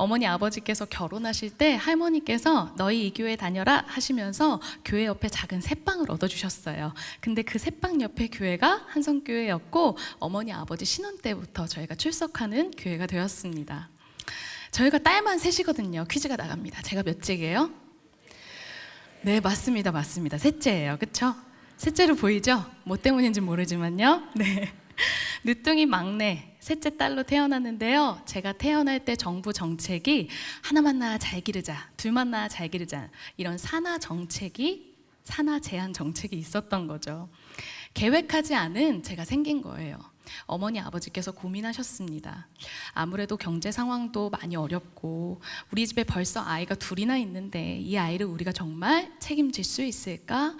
어머니 아버지께서 결혼하실 때 할머니께서 너희 이 교회 다녀라 하시면서 교회 옆에 작은 새빵을 얻어주셨어요. 근데 그 새빵 옆에 교회가 한성교회였고 어머니 아버지 신혼 때부터 저희가 출석하는 교회가 되었습니다. 저희가 딸만 셋이거든요. 퀴즈가 나갑니다. 제가 몇째예요? 네, 맞습니다. 셋째예요. 그렇죠? 셋째로 보이죠? 뭐 때문인지 모르지만요. 네. 늦둥이 막내 셋째 딸로 태어났는데요. 제가 태어날 때 정부 정책이 하나만 낳아 잘 기르자, 둘만 낳아 잘 기르자, 이런 산하 제한 정책이 있었던 거죠. 계획하지 않은 제가 생긴 거예요. 어머니 아버지께서 고민하셨습니다. 아무래도 경제 상황도 많이 어렵고 우리 집에 벌써 아이가 둘이나 있는데 이 아이를 우리가 정말 책임질 수 있을까?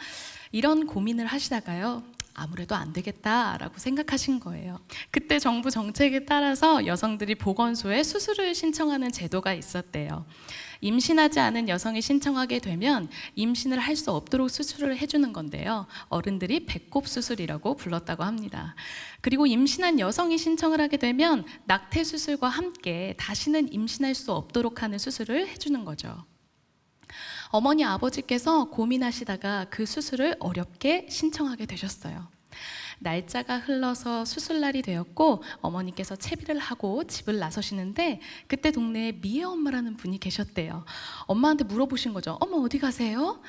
이런 고민을 하시다가요, 아무래도 안 되겠다라고 생각하신 거예요. 그때 정부 정책에 따라서 여성들이 보건소에 수술을 신청하는 제도가 있었대요. 임신하지 않은 여성이 신청하게 되면 임신을 할 수 없도록 수술을 해주는 건데요. 어른들이 배꼽 수술이라고 불렀다고 합니다. 그리고 임신한 여성이 신청을 하게 되면 낙태 수술과 함께 다시는 임신할 수 없도록 하는 수술을 해주는 거죠. 어머니 아버지께서 고민하시다가 그 수술을 어렵게 신청하게 되셨어요. 날짜가 흘러서 수술날이 되었고 어머니께서 채비를 하고 집을 나서시는데 그때 동네에 미애 엄마라는 분이 계셨대요. 엄마한테 물어보신 거죠. 어머 어디 가세요?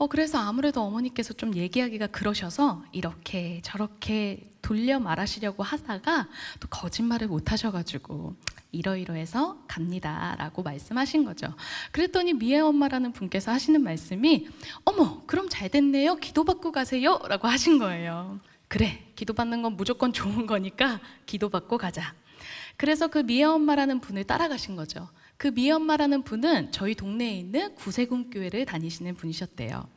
그래서 아무래도 어머니께서 좀 얘기하기가 그러셔서 이렇게 저렇게 돌려 말하시려고 하다가 또 거짓말을 못 하셔가지고 이러이러해서 갑니다 라고 말씀하신 거죠. 그랬더니 미애 엄마라는 분께서 하시는 말씀이 어머 그럼 잘 됐네요, 기도받고 가세요 라고 하신 거예요. 그래, 기도받는 건 무조건 좋은 거니까 기도받고 가자. 그래서 그 미애 엄마라는 분을 따라가신 거죠. 그 미애 엄마라는 분은 저희 동네에 있는 구세군 교회를 다니시는 분이셨대요.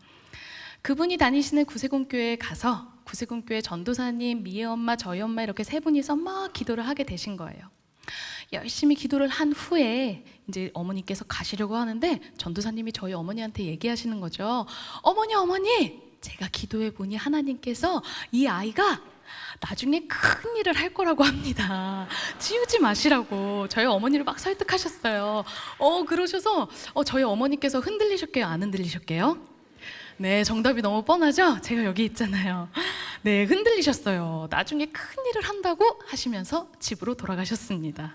그분이 다니시는 구세군 교회에 가서 구세군 교회 전도사님, 미애 엄마, 저희 엄마 이렇게 세 분이서 막 기도를 하게 되신 거예요. 열심히 기도를 한 후에 이제 어머니께서 가시려고 하는데 전도사님이 저희 어머니한테 얘기하시는 거죠. 어머니, 제가 기도해 보니 하나님께서 이 아이가 나중에 큰 일을 할 거라고 합니다. 지우지 마시라고 저희 어머니를 막 설득하셨어요. 그러셔서 저희 어머니께서 흔들리셨게요, 안 흔들리셨게요? 네, 정답이 너무 뻔하죠? 제가 여기 있잖아요. 네, 흔들리셨어요. 나중에 큰 일을 한다고 하시면서 집으로 돌아가셨습니다.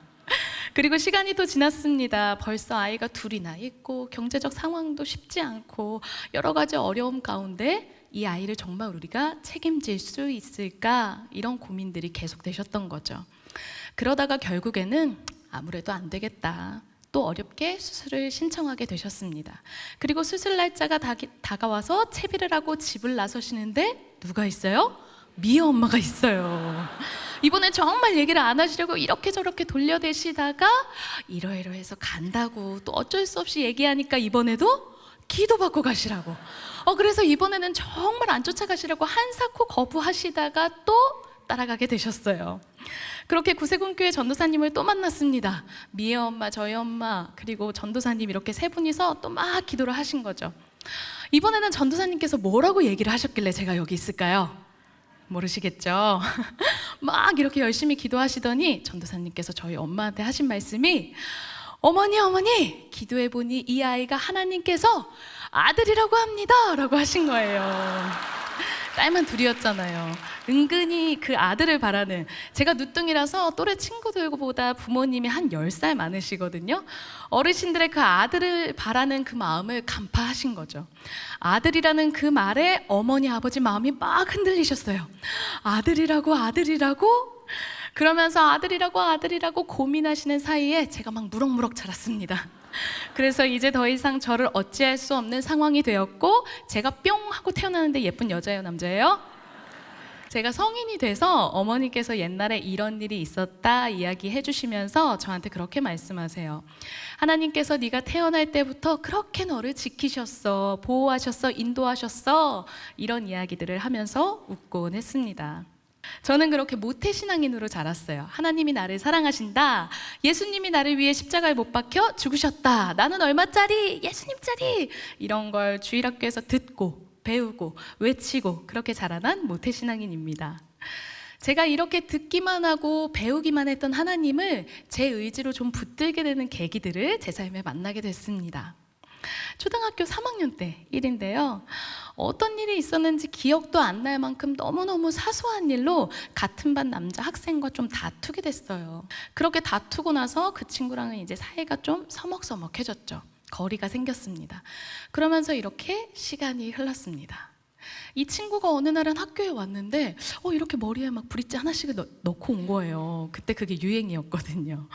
그리고 시간이 또 지났습니다. 벌써 아이가 둘이나 있고 경제적 상황도 쉽지 않고 여러 가지 어려움 가운데 이 아이를 정말 우리가 책임질 수 있을까? 이런 고민들이 계속되셨던 거죠. 그러다가 결국에는 아무래도 안 되겠다. 또 어렵게 수술을 신청하게 되셨습니다. 그리고 수술 날짜가 다가와서 채비를 하고 집을 나서시는데 누가 있어요? 미애 엄마가 있어요. 이번엔 정말 얘기를 안 하시려고 이렇게 저렇게 돌려대시다가 이러이러해서 간다고 또 어쩔 수 없이 얘기하니까 이번에도 기도받고 가시라고. 그래서 이번에는 정말 안 쫓아가시려고 한사코 거부하시다가 또 따라가게 되셨어요. 그렇게 구세군교회 전도사님을 또 만났습니다. 미애 엄마, 저희 엄마, 그리고 전도사님 이렇게 세 분이서 또 막 기도를 하신 거죠. 이번에는 전도사님께서 뭐라고 얘기를 하셨길래 제가 여기 있을까요? 모르시겠죠? 막 이렇게 열심히 기도하시더니 전도사님께서 저희 엄마한테 하신 말씀이 어머니 기도해보니 이 아이가 하나님께서 아들이라고 합니다 라고 하신 거예요. 딸만 둘이었잖아요. 은근히 그 아들을 바라는, 제가 누뚱이라서 또래 친구들보다 부모님이 한 10살 많으시거든요. 어르신들의 그 아들을 바라는 그 마음을 간파하신 거죠. 아들이라는 그 말에 어머니 아버지 마음이 막 흔들리셨어요. 아들이라고 그러면서 아들이라고 고민하시는 사이에 제가 막 무럭무럭 자랐습니다. 그래서 이제 더 이상 저를 어찌할 수 없는 상황이 되었고 제가 뿅 하고 태어나는데 예쁜 여자예요, 남자예요? 제가 성인이 돼서 어머니께서 옛날에 이런 일이 있었다 이야기해 주시면서 저한테 그렇게 말씀하세요. 하나님께서 네가 태어날 때부터 그렇게 너를 지키셨어, 보호하셨어, 인도하셨어, 이런 이야기들을 하면서 웃곤 했습니다. 저는 그렇게 모태신앙인으로 자랐어요. 하나님이 나를 사랑하신다, 예수님이 나를 위해 십자가에 못 박혀 죽으셨다, 나는 얼마짜리, 예수님짜리, 이런 걸 주일학교에서 듣고 배우고 외치고 그렇게 자라난 모태신앙인입니다. 제가 이렇게 듣기만 하고 배우기만 했던 하나님을 제 의지로 좀 붙들게 되는 계기들을 제 삶에 만나게 됐습니다. 초등학교 3학년 때 일인데요. 어떤 일이 있었는지 기억도 안 날 만큼 너무너무 사소한 일로 같은 반 남자 학생과 좀 다투게 됐어요. 그렇게 다투고 나서 그 친구랑은 이제 사이가 좀 서먹서먹해졌죠. 거리가 생겼습니다. 그러면서 이렇게 시간이 흘렀습니다. 이 친구가 어느 날은 학교에 왔는데 이렇게 머리에 막 브릿지 하나씩을 넣고 온 거예요. 그때 그게 유행이었거든요.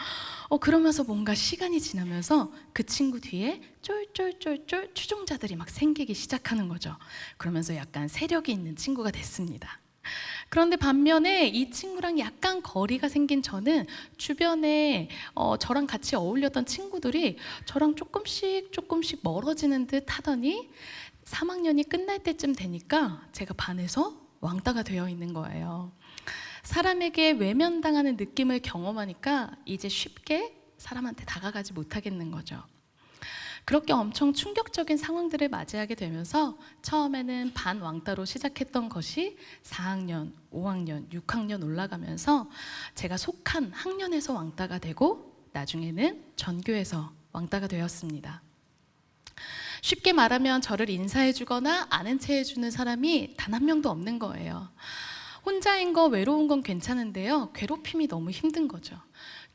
그러면서 뭔가 시간이 지나면서 그 친구 뒤에 쫄쫄쫄쫄 추종자들이 막 생기기 시작하는 거죠. 그러면서 약간 세력이 있는 친구가 됐습니다. 그런데 반면에 이 친구랑 약간 거리가 생긴 저는 주변에 저랑 같이 어울렸던 친구들이 저랑 조금씩 멀어지는 듯 하더니 3학년이 끝날 때쯤 되니까 제가 반에서 왕따가 되어 있는 거예요. 사람에게 외면당하는 느낌을 경험하니까 이제 쉽게 사람한테 다가가지 못하겠는 거죠. 그렇게 엄청 충격적인 상황들을 맞이하게 되면서 처음에는 반 왕따로 시작했던 것이 4학년, 5학년, 6학년 올라가면서 제가 속한 학년에서 왕따가 되고 나중에는 전교에서 왕따가 되었습니다. 쉽게 말하면 저를 인사해주거나 아는 체 해주는 사람이 단 한 명도 없는 거예요. 혼자인 거 외로운 건 괜찮은데요. 괴롭힘이 너무 힘든 거죠.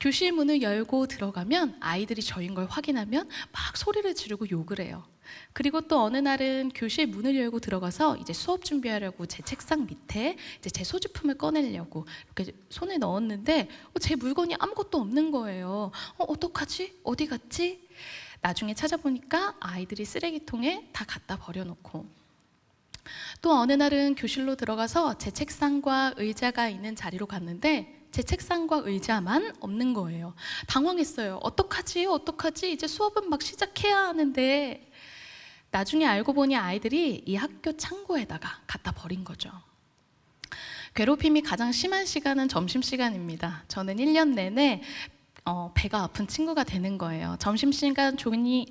교실 문을 열고 들어가면 아이들이 저인 걸 확인하면 막 소리를 지르고 욕을 해요. 그리고 또 어느 날은 교실 문을 열고 들어가서 이제 수업 준비하려고 제 책상 밑에 이제 제 소지품을 꺼내려고 이렇게 손을 넣었는데 제 물건이 아무것도 없는 거예요. 어떡하지? 어디 갔지? 나중에 찾아보니까 아이들이 쓰레기통에 다 갖다 버려놓고, 또 어느 날은 교실로 들어가서 제 책상과 의자가 있는 자리로 갔는데 제 책상과 의자만 없는 거예요. 당황했어요. 어떡하지? 이제 수업은 막 시작해야 하는데. 나중에 알고 보니 아이들이 이 학교 창고에다가 갖다 버린 거죠. 괴롭힘이 가장 심한 시간은 점심시간입니다. 저는 1년 내내 배가 아픈 친구가 되는 거예요. 점심시간 종이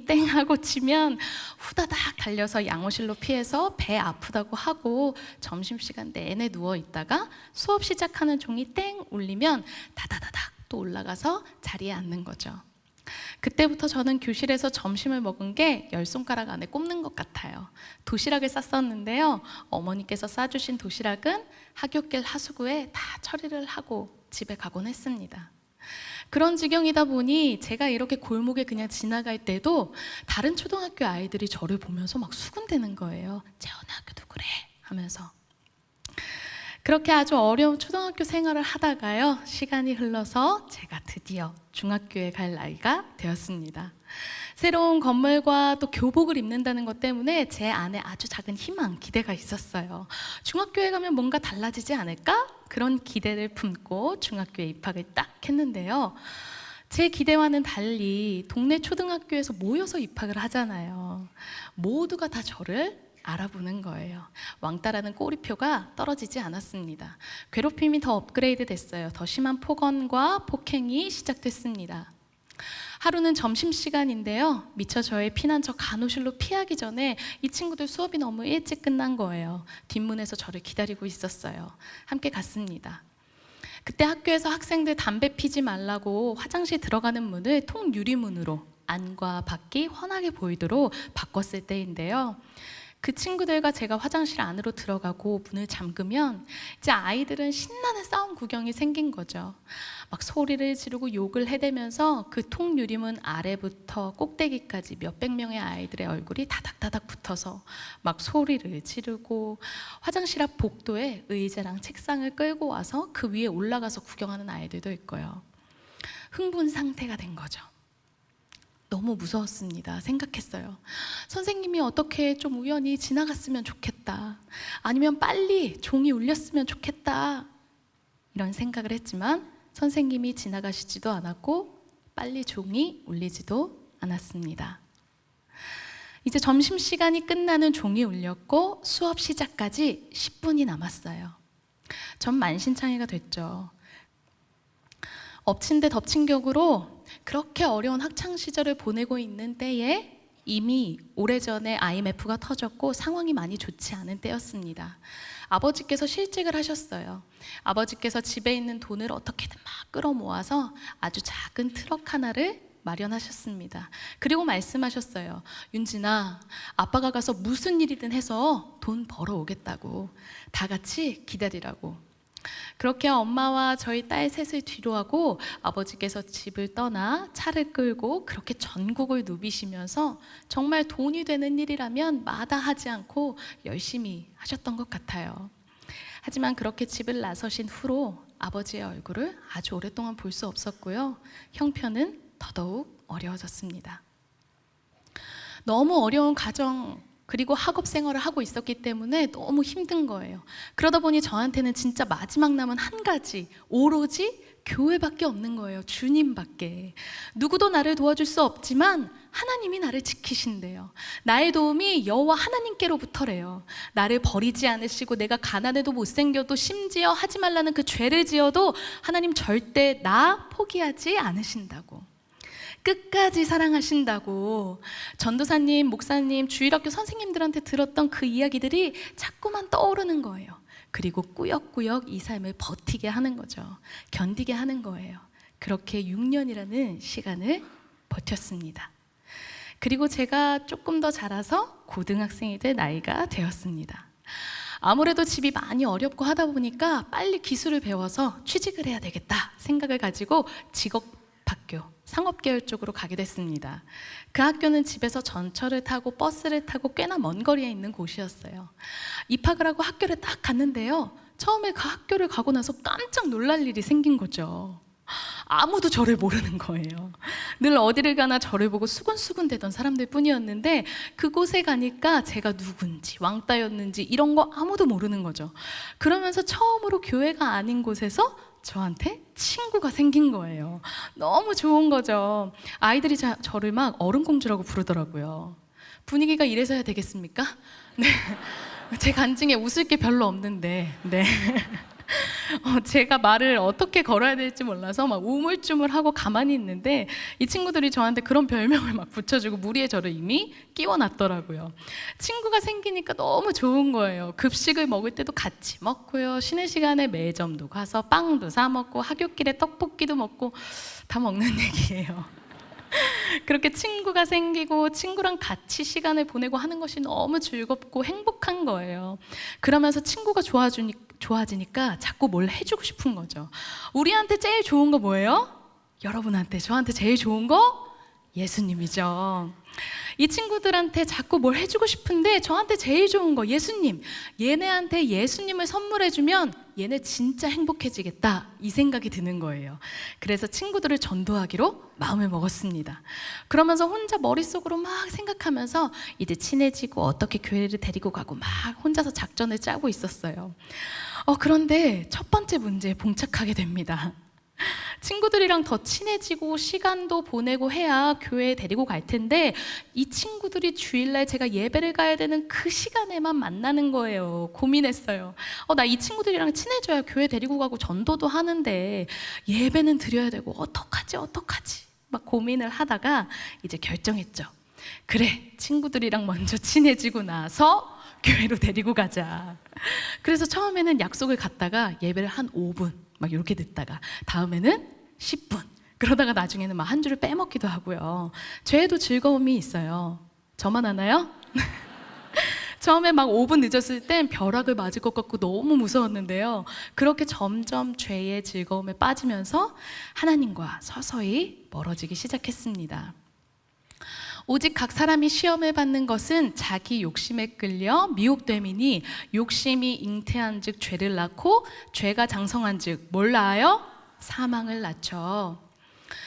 땡 하고 치면 후다닥 달려서 양호실로 피해서 배 아프다고 하고 점심시간 내내 누워있다가 수업 시작하는 종이 땡 울리면 다다다닥 또 올라가서 자리에 앉는 거죠. 그때부터 저는 교실에서 점심을 먹은 게 10손가락 안에 꼽는 것 같아요. 도시락을 쌌었는데요. 어머니께서 싸주신 도시락은 하굣길 하수구에 다 처리를 하고 집에 가곤 했습니다. 그런 지경이다 보니 제가 이렇게 골목에 그냥 지나갈 때도 다른 초등학교 아이들이 저를 보면서 막 수군대는 거예요. 재원아 학교 누구래? 하면서. 그렇게 아주 어려운 초등학교 생활을 하다가요, 시간이 흘러서 제가 드디어 중학교에 갈 나이가 되었습니다. 새로운 건물과 또 교복을 입는다는 것 때문에 제 안에 아주 작은 희망, 기대가 있었어요. 중학교에 가면 뭔가 달라지지 않을까? 그런 기대를 품고 중학교에 입학을 딱 했는데요. 제 기대와는 달리 동네 초등학교에서 모여서 입학을 하잖아요. 모두가 다 저를 알아보는 거예요. 왕따라는 꼬리표가 떨어지지 않았습니다. 괴롭힘이 더 업그레이드 됐어요. 더 심한 폭언과 폭행이 시작됐습니다. 하루는 점심시간인데요. 미처 저의 피난처 간호실로 피하기 전에 이 친구들 수업이 너무 일찍 끝난 거예요. 뒷문에서 저를 기다리고 있었어요. 함께 갔습니다. 그때 학교에서 학생들 담배 피지 말라고 화장실 들어가는 문을 통유리문으로 안과 밖이 환하게 보이도록 바꿨을 때인데요. 그 친구들과 제가 화장실 안으로 들어가고 문을 잠그면 이제 아이들은 신나는 싸움 구경이 생긴 거죠. 막 소리를 지르고 욕을 해대면서 그 통유리문 아래부터 꼭대기까지 몇백 명의 아이들의 얼굴이 다닥다닥 붙어서 막 소리를 지르고 화장실 앞 복도에 의자랑 책상을 끌고 와서 그 위에 올라가서 구경하는 아이들도 있고요. 흥분 상태가 된 거죠. 너무 무서웠습니다. 생각했어요. 선생님이 어떻게 좀 우연히 지나갔으면 좋겠다. 아니면 빨리 종이 울렸으면 좋겠다. 이런 생각을 했지만 선생님이 지나가시지도 않았고 빨리 종이 울리지도 않았습니다. 이제 점심시간이 끝나는 종이 울렸고 수업 시작까지 10분이 남았어요. 전 만신창이가 됐죠. 엎친 데 덮친 격으로 그렇게 어려운 학창시절을 보내고 있는 때에 이미 오래전에 IMF가 터졌고 상황이 많이 좋지 않은 때였습니다. 아버지께서 실직을 하셨어요. 아버지께서 집에 있는 돈을 어떻게든 막 끌어모아서 아주 작은 트럭 하나를 마련하셨습니다. 그리고 말씀하셨어요. 윤진아, 아빠가 가서 무슨 일이든 해서 돈 벌어오겠다고. 다 같이 기다리라고. 그렇게 엄마와 저희 딸 셋을 뒤로하고 아버지께서 집을 떠나 차를 끌고 그렇게 전국을 누비시면서 정말 돈이 되는 일이라면 마다하지 않고 열심히 하셨던 것 같아요. 하지만 그렇게 집을 나서신 후로 아버지의 얼굴을 아주 오랫동안 볼 수 없었고요. 형편은 더더욱 어려워졌습니다. 너무 어려운 가정 그리고 학업 생활을 하고 있었기 때문에 너무 힘든 거예요. 그러다 보니 저한테는 진짜 마지막 남은 한 가지, 오로지 교회밖에 없는 거예요. 주님밖에. 누구도 나를 도와줄 수 없지만 하나님이 나를 지키신대요. 나의 도움이 여호와 하나님께로부터래요. 나를 버리지 않으시고 내가 가난해도 못생겨도 심지어 하지 말라는 그 죄를 지어도 하나님 절대 나 포기하지 않으신다고. 끝까지 사랑하신다고. 전도사님, 목사님, 주일학교 선생님들한테 들었던 그 이야기들이 자꾸만 떠오르는 거예요. 그리고 꾸역꾸역 이 삶을 버티게 하는 거죠. 견디게 하는 거예요. 그렇게 6년이라는 시간을 버텼습니다. 그리고 제가 조금 더 자라서 고등학생이 될 나이가 되었습니다. 아무래도 집이 많이 어렵고 하다 보니까 빨리 기술을 배워서 취직을 해야 되겠다 생각을 가지고 직업학교, 상업계열 쪽으로 가게 됐습니다. 그 학교는 집에서 전철을 타고 버스를 타고 꽤나 먼 거리에 있는 곳이었어요. 입학을 하고 학교를 딱 갔는데요. 처음에 그 학교를 가고 나서 깜짝 놀랄 일이 생긴 거죠. 아무도 저를 모르는 거예요. 늘 어디를 가나 저를 보고 수근수근 대던 사람들 뿐이었는데 그곳에 가니까 제가 누군지 왕따였는지 이런 거 아무도 모르는 거죠. 그러면서 처음으로 교회가 아닌 곳에서 저한테 친구가 생긴 거예요. 너무 좋은 거죠. 아이들이 저를 막 어른공주라고 부르더라고요. 분위기가 이래서 해야 되겠습니까? 네. 제 간증에 웃을 게 별로 없는데 네. 제가 말을 어떻게 걸어야 될지 몰라서 막 우물쭈물하고 가만히 있는데 이 친구들이 저한테 그런 별명을 막 붙여주고 무리에 저를 이미 끼워놨더라고요. 친구가 생기니까 너무 좋은 거예요. 급식을 먹을 때도 같이 먹고요. 쉬는 시간에 매점도 가서 빵도 사 먹고 하굣길에 떡볶이도 먹고 다 먹는 얘기예요. 그렇게 친구가 생기고 친구랑 같이 시간을 보내고 하는 것이 너무 즐겁고 행복한 거예요. 그러면서 친구가 좋아지니까 자꾸 뭘 해주고 싶은 거죠. 우리한테 제일 좋은 거 뭐예요? 여러분한테, 저한테 제일 좋은 거? 예수님이죠. 이 친구들한테 자꾸 뭘 해주고 싶은데 저한테 제일 좋은 거 예수님. 얘네한테 예수님을 선물해주면 얘네 진짜 행복해지겠다 이 생각이 드는 거예요. 그래서 친구들을 전도하기로 마음을 먹었습니다. 그러면서 혼자 머릿속으로 막 생각하면서 이제 친해지고 어떻게 교회를 데리고 가고 막 혼자서 작전을 짜고 있었어요. 그런데 첫 번째 문제에 봉착하게 됩니다. 친구들이랑 더 친해지고 시간도 보내고 해야 교회에 데리고 갈 텐데 이 친구들이 주일날 제가 예배를 가야 되는 그 시간에만 만나는 거예요. 고민했어요. 나 이 친구들이랑 친해져야 교회 데리고 가고 전도도 하는데 예배는 드려야 되고 어떡하지 막 고민을 하다가 이제 결정했죠. 그래, 친구들이랑 먼저 친해지고 나서 교회로 데리고 가자. 그래서 처음에는 약속을 갖다가 예배를 한 5분 막 이렇게 듣다가 다음에는 10분 그러다가 나중에는 막 한 줄을 빼먹기도 하고요. 죄에도 즐거움이 있어요. 저만 아나요? 처음에 막 5분 늦었을 땐 벼락을 맞을 것 같고 너무 무서웠는데요. 그렇게 점점 죄의 즐거움에 빠지면서 하나님과 서서히 멀어지기 시작했습니다. 오직 각 사람이 시험을 받는 것은 자기 욕심에 끌려 미혹됨이니 욕심이 잉태한 즉 죄를 낳고 죄가 장성한 즉 뭘 낳아요? 사망을 낳죠.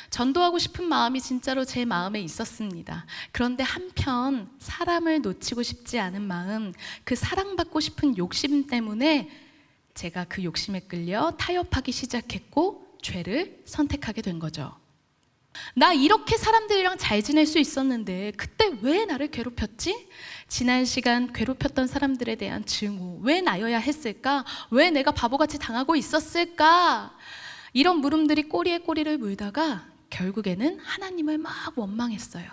전도하고 싶은 마음이 진짜로 제 마음에 있었습니다. 그런데 한편 사람을 놓치고 싶지 않은 마음, 그 사랑받고 싶은 욕심 때문에 제가 그 욕심에 끌려 타협하기 시작했고 죄를 선택하게 된 거죠. 나 이렇게 사람들이랑 잘 지낼 수 있었는데 그때 왜 나를 괴롭혔지? 지난 시간 괴롭혔던 사람들에 대한 증오, 왜 나여야 했을까? 왜 내가 바보같이 당하고 있었을까? 이런 물음들이 꼬리에 꼬리를 물다가 결국에는 하나님을 막 원망했어요.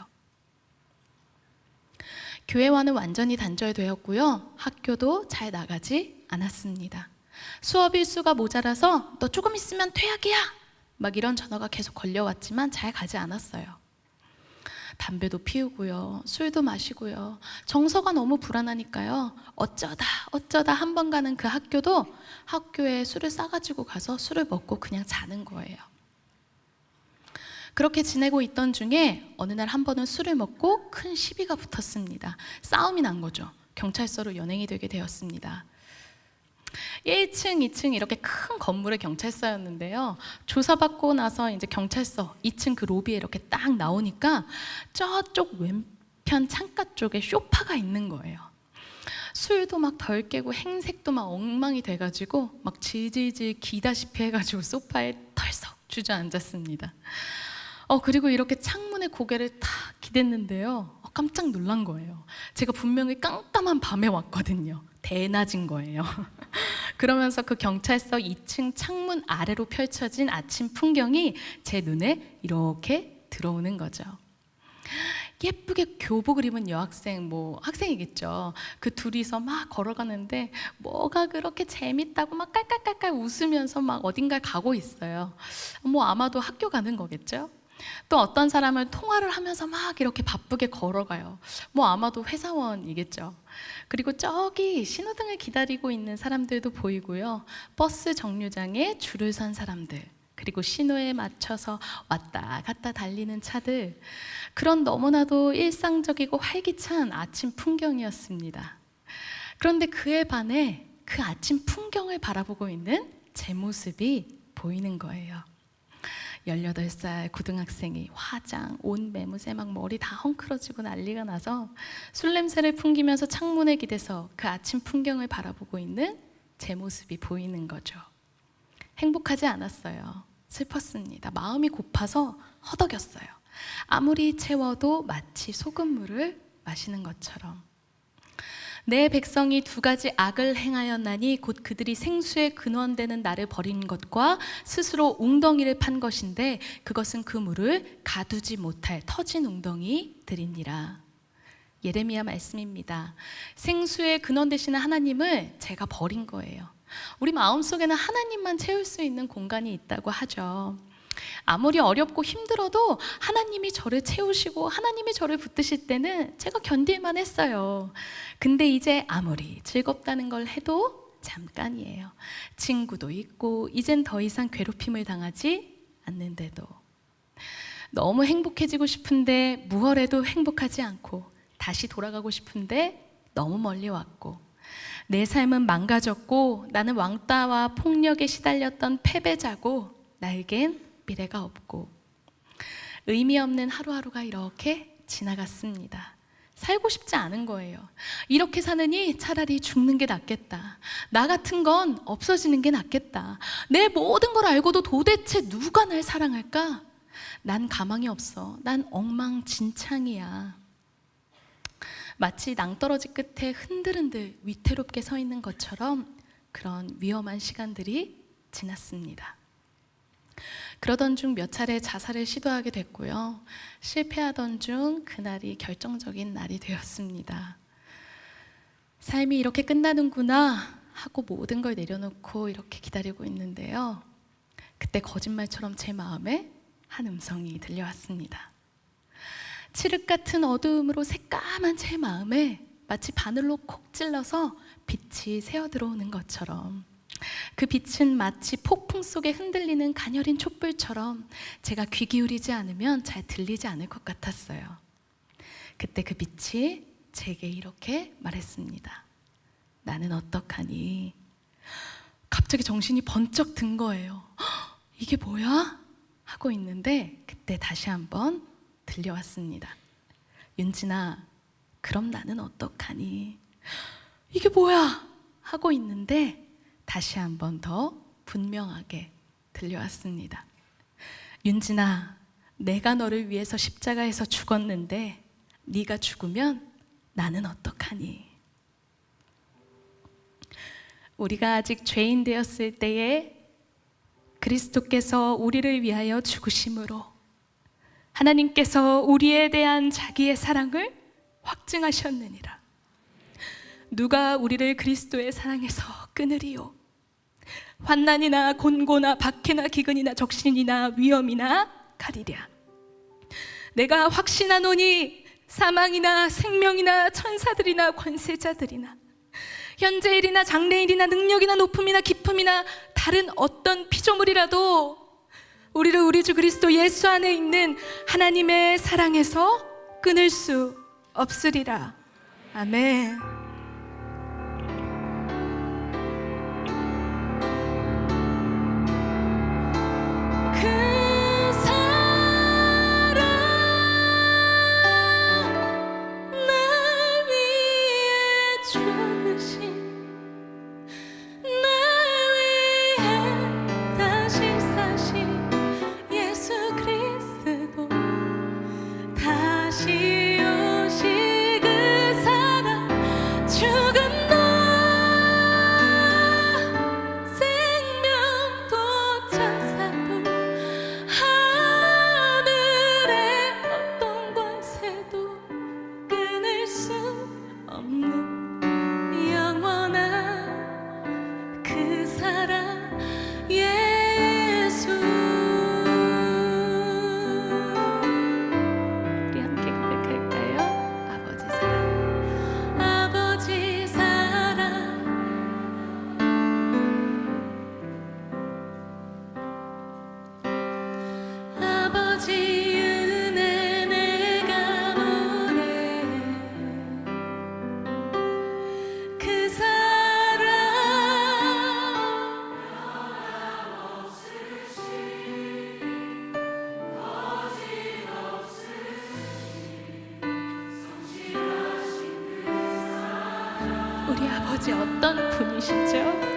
교회와는 완전히 단절되었고요. 학교도 잘 나가지 않았습니다. 수업 일수가 모자라서 너 조금 있으면 퇴학이야! 막 이런 전화가 계속 걸려왔지만 잘 가지 않았어요. 담배도 피우고요. 술도 마시고요. 정서가 너무 불안하니까요. 어쩌다 한 번 가는 그 학교도 학교에 술을 싸가지고 가서 술을 먹고 그냥 자는 거예요. 그렇게 지내고 있던 중에 어느 날 한 번은 술을 먹고 큰 시비가 붙었습니다. 싸움이 난 거죠. 경찰서로 연행이 되게 되었습니다. 1층, 2층 이렇게 큰 건물의 경찰서였는데요. 조사받고 나서 이제 경찰서 2층 그 로비에 이렇게 딱 나오니까 저쪽 왼편 창가 쪽에 소파가 있는 거예요. 술도 막 덜 깨고 행색도 막 엉망이 돼가지고 막 질질질 기다시피 해가지고 소파에 털썩 주저앉았습니다. 그리고 이렇게 창문에 고개를 탁 기댔는데요. 깜짝 놀란 거예요. 제가 분명히 깜깜한 밤에 왔거든요. 대낮인 거예요. 그러면서 그 경찰서 2층 창문 아래로 펼쳐진 아침 풍경이 제 눈에 이렇게 들어오는 거죠. 예쁘게 교복을 입은 여학생, 학생이겠죠. 그 둘이서 막 걸어가는데 뭐가 그렇게 재밌다고 막 깔깔깔깔 웃으면서 막 어딘가에 가고 있어요. 아마도 학교 가는 거겠죠. 또 어떤 사람은 통화를 하면서 막 이렇게 바쁘게 걸어가요. 아마도 회사원이겠죠. 그리고 저기 신호등을 기다리고 있는 사람들도 보이고요. 버스 정류장에 줄을 선 사람들, 그리고 신호에 맞춰서 왔다 갔다 달리는 차들, 그런 너무나도 일상적이고 활기찬 아침 풍경이었습니다. 그런데 그에 반해 그 아침 풍경을 바라보고 있는 제 모습이 보이는 거예요. 18살 고등학생이 화장, 옷 매무새 막 머리 다 헝클어지고 난리가 나서 술 냄새를 풍기면서 창문에 기대서 그 아침 풍경을 바라보고 있는 제 모습이 보이는 거죠. 행복하지 않았어요. 슬펐습니다. 마음이 고파서 허덕였어요. 아무리 채워도 마치 소금물을 마시는 것처럼. 내 백성이 2가지 악을 행하였나니 곧 그들이 생수의 근원되는 나를 버린 것과 스스로 웅덩이를 판 것인데 그것은 그 물을 가두지 못할 터진 웅덩이들이니라. 예레미야 말씀입니다. 생수의 근원 되시는 하나님을 제가 버린 거예요. 우리 마음속에는 하나님만 채울 수 있는 공간이 있다고 하죠. 아무리 어렵고 힘들어도 하나님이 저를 채우시고 하나님이 저를 붙드실 때는 제가 견딜만 했어요. 근데 이제 아무리 즐겁다는 걸 해도 잠깐이에요. 친구도 있고 이젠 더 이상 괴롭힘을 당하지 않는데도 너무 행복해지고 싶은데 무얼해도 행복하지 않고 다시 돌아가고 싶은데 너무 멀리 왔고 내 삶은 망가졌고 나는 왕따와 폭력에 시달렸던 패배자고 나에겐 미래가 없고 의미 없는 하루하루가 이렇게 지나갔습니다. 살고 싶지 않은 거예요. 이렇게 사느니 차라리 죽는 게 낫겠다. 나 같은 건 없어지는 게 낫겠다. 내 모든 걸 알고도 도대체 누가 날 사랑할까? 난 가망이 없어. 난 엉망진창이야. 마치 낭떠러지 끝에 흔들흔들 위태롭게 서 있는 것처럼 그런 위험한 시간들이 지났습니다. 그러던 중 몇 차례 자살을 시도하게 됐고요. 실패하던 중 그날이 결정적인 날이 되었습니다. 삶이 이렇게 끝나는구나 하고 모든 걸 내려놓고 이렇게 기다리고 있는데요. 그때 거짓말처럼 제 마음에 한 음성이 들려왔습니다. 칠흑 같은 어두움으로 새까만 제 마음에 마치 바늘로 콕 찔러서 빛이 새어 들어오는 것처럼 그 빛은 마치 폭풍 속에 흔들리는 가녀린 촛불처럼 제가 귀 기울이지 않으면 잘 들리지 않을 것 같았어요. 그때 그 빛이 제게 이렇게 말했습니다. 나는 어떡하니? 갑자기 정신이 번쩍 든 거예요. 이게 뭐야? 하고 있는데 그때 다시 한번 들려왔습니다. 윤진아, 그럼 나는 어떡하니? 이게 뭐야? 하고 있는데 다시 한 번 더 분명하게 들려왔습니다. 윤진아, 내가 너를 위해서 십자가에서 죽었는데 네가 죽으면 나는 어떡하니? 우리가 아직 죄인 되었을 때에 그리스도께서 우리를 위하여 죽으심으로 하나님께서 우리에 대한 자기의 사랑을 확증하셨느니라. 누가 우리를 그리스도의 사랑에서 끊으리요? 환난이나 곤고나 박해나 기근이나 적신이나 위험이나 가리랴. 내가 확신하노니 사망이나 생명이나 천사들이나 권세자들이나 현재일이나 장래일이나 능력이나 높음이나 깊음이나 다른 어떤 피조물이라도 우리를 우리 주 그리스도 예수 안에 있는 하나님의 사랑에서 끊을 수 없으리라. 아멘. 우리 아버지 어떤 분이시죠?